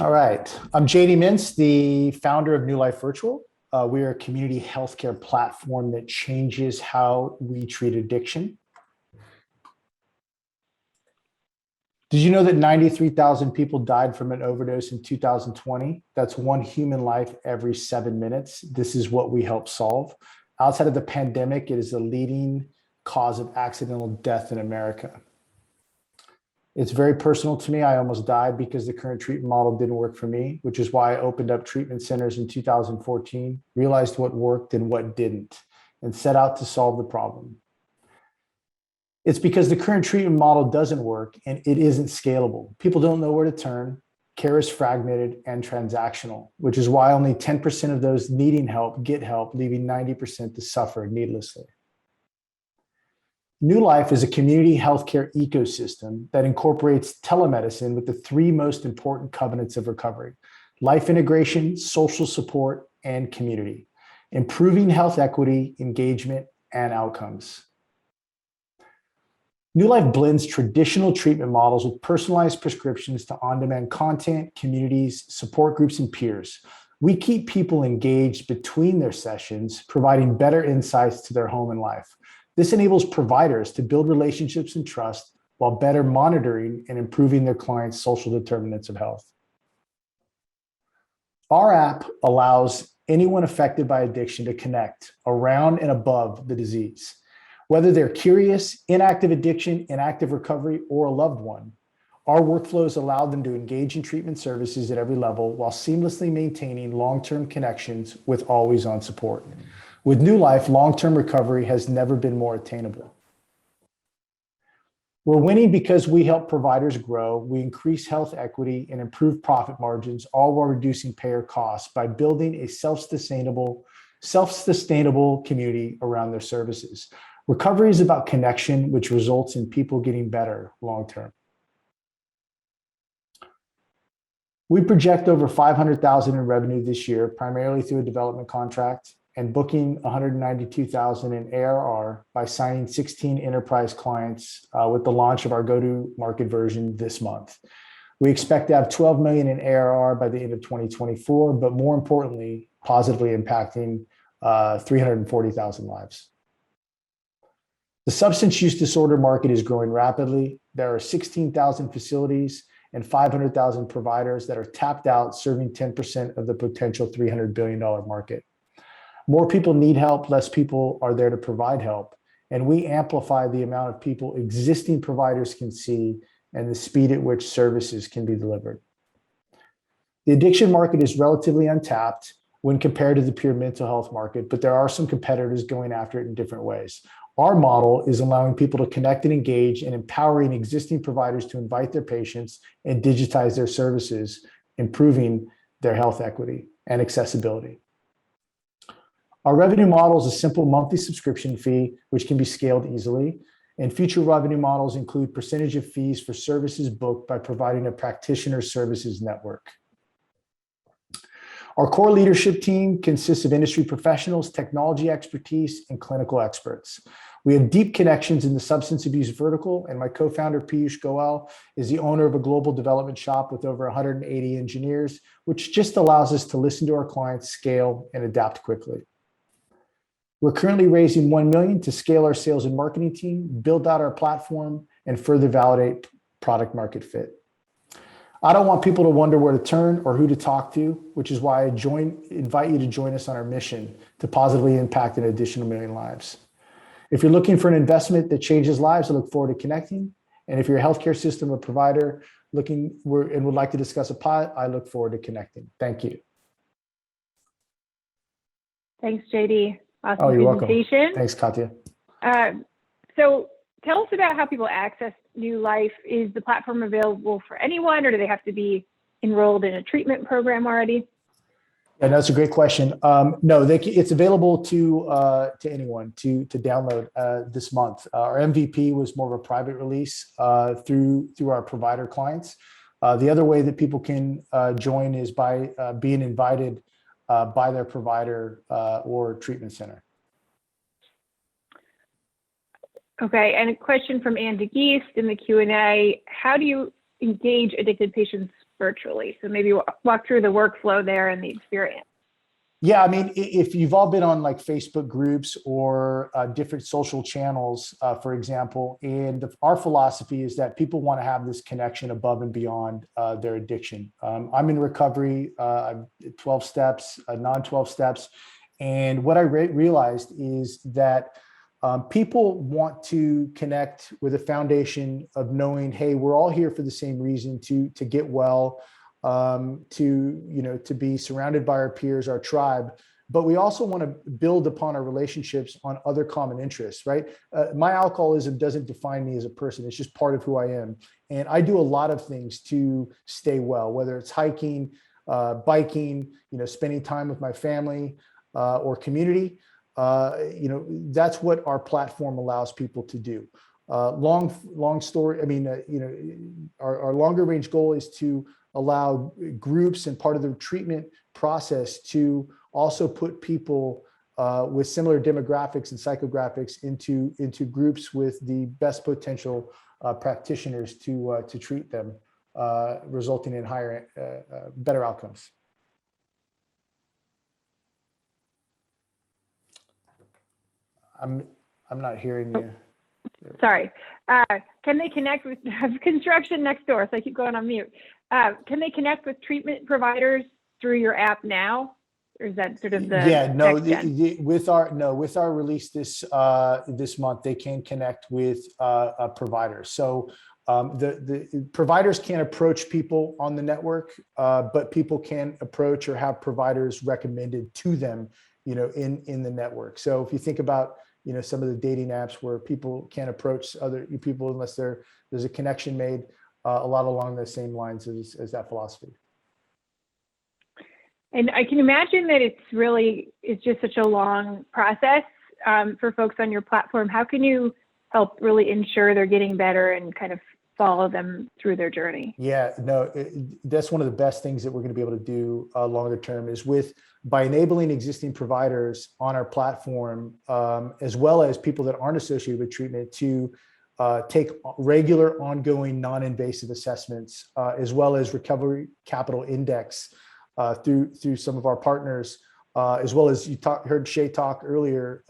All right. I'm JD Mintz, the founder of NuLife Virtual. We are a community healthcare platform that changes how we treat addiction. Did you know that 93,000 people died from an overdose in 2020? That's one human life every 7 minutes. This is what we help solve. Outside of the pandemic, it is the leading cause of accidental death in America. It's very personal to me. I almost died because the current treatment model didn't work for me, which is why I opened up treatment centers in 2014, realized what worked and what didn't, and set out to solve the problem. It's because the current treatment model doesn't work and it isn't scalable. People don't know where to turn. Care is fragmented and transactional, which is why only 10% of those needing help get help, leaving 90% to suffer needlessly. NuLife is a community healthcare ecosystem that incorporates telemedicine with the three most important covenants of recovery: life integration, social support, and community, improving health equity, engagement, and outcomes. NuLife blends traditional treatment models with personalized prescriptions to on-demand content, communities, support groups, and peers. We keep people engaged between their sessions, providing better insights to their home and life. This enables providers to build relationships and trust while better monitoring and improving their clients' social determinants of health. Our app allows anyone affected by addiction to connect around and above the disease. Whether they're curious, inactive addiction, inactive recovery, or a loved one, our workflows allow them to engage in treatment services at every level while seamlessly maintaining long-term connections with always-on support. With NuLife, long-term recovery has never been more attainable. We're winning because we help providers grow, we increase health equity and improve profit margins, all while reducing payer costs by building a self-sustainable community around their services. Recovery is about connection, which results in people getting better long-term. We project over $500,000 in revenue this year, primarily through a development contract, and booking $192,000 in ARR by signing 16 enterprise clients with the launch of our go-to-market version this month. We expect to have $12 million in ARR by the end of 2024, but more importantly, positively impacting 340,000 lives. The substance use disorder market is growing rapidly. There are 16,000 facilities and 500,000 providers that are tapped out, serving 10% of the potential $300 billion market. More people need help, less people are there to provide help, and we amplify the amount of people existing providers can see and the speed at which services can be delivered. The addiction market is relatively untapped when compared to the pure mental health market, but there are some competitors going after it in different ways. Our model is allowing people to connect and engage and empowering existing providers to invite their patients and digitize their services, improving their health equity and accessibility. Our revenue model is a simple monthly subscription fee, which can be scaled easily. And future revenue models include percentage of fees for services booked by providing a practitioner services network. Our core leadership team consists of industry professionals, technology expertise, and clinical experts. We have deep connections in the substance abuse vertical, and my co-founder, Piyush Goel, is the owner of a global development shop with over 180 engineers, which just allows us to listen to our clients, scale, and adapt quickly. We're currently raising $1 million to scale our sales and marketing team, build out our platform, and further validate product market fit. I don't want people to wonder where to turn or who to talk to, which is why I invite you to join us on our mission to positively impact an additional 1 million lives. If you're looking for an investment that changes lives, I look forward to connecting. And if you're a healthcare system or provider and would like to discuss a pilot, I look forward to connecting. Thank you. Thanks, JD. Awesome you're presentation. Welcome. Thanks, Katya. So tell us about how people access NuLife. Is the platform available for anyone, or do they have to be enrolled in a treatment program already? Yeah, that's a great question. No, it's available to anyone to download this month. Our MVP was more of a private release through our provider clients. The other way that people can join is by being invited by their provider or treatment center. Okay, and a question from Andy Geist in the Q&A. How do you engage addicted patients virtually. So maybe walk through the workflow there and the experience. Yeah, I mean, if you've all been on like Facebook groups or different social channels, for example, and our philosophy is that people want to have this connection above and beyond their addiction. I'm in recovery, I'm 12 steps, non-12 steps. And what I realized is that people want to connect with a foundation of knowing, hey, we're all here for the same reason, to get well, to be surrounded by our peers, our tribe, but we also want to build upon our relationships on other common interests, right? My alcoholism doesn't define me as a person. It's just part of who I am. And I do a lot of things to stay well, whether it's hiking, biking, spending time with my family or community. That's what our platform allows people to do. Long story. I mean, our longer range goal is to allow groups and part of the treatment process to also put people with similar demographics and psychographics into groups with the best potential practitioners to treat them, resulting in better outcomes. I'm not hearing you. Sorry. Can they connect with construction next door? So I keep going on mute. Can they connect with treatment providers through your app now? Or is that sort of the with our release this month, they can connect with providers. So the providers can't approach people on the network, but people can approach or have providers recommended to them, in the network. So if you think about some of the dating apps where people can't approach other people unless there's a connection made, a lot along the same lines as that philosophy. And I can imagine that it's just such a long process for folks on your platform. How can you help really ensure they're getting better and kind of follow them through their journey? Yeah, no, that's one of the best things that we're going to be able to do longer term is by enabling existing providers on our platform, as well as people that aren't associated with treatment, to take regular, ongoing, non-invasive assessments, as well as recovery capital index through some of our partners, as well as heard Shay talk earlier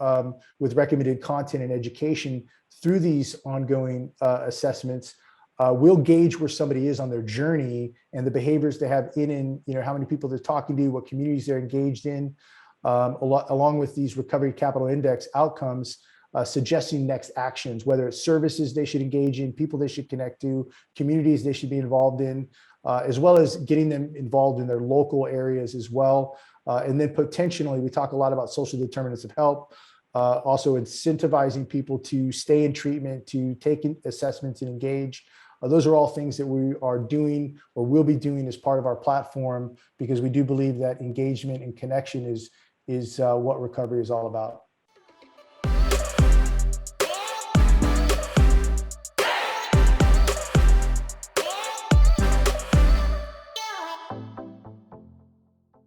with recommended content and education through these ongoing assessments. We'll gauge where somebody is on their journey and the behaviors they have how many people they're talking to, what communities they're engaged in, along with these recovery capital index outcomes, suggesting next actions, whether it's services they should engage in, people they should connect to, communities they should be involved in, as well as getting them involved in their local areas as well. And then potentially, we talk a lot about social determinants of health, also incentivizing people to stay in treatment, to take assessments and engage. Those are all things that we are doing or will be doing as part of our platform, because we do believe that engagement and connection is what recovery is all about.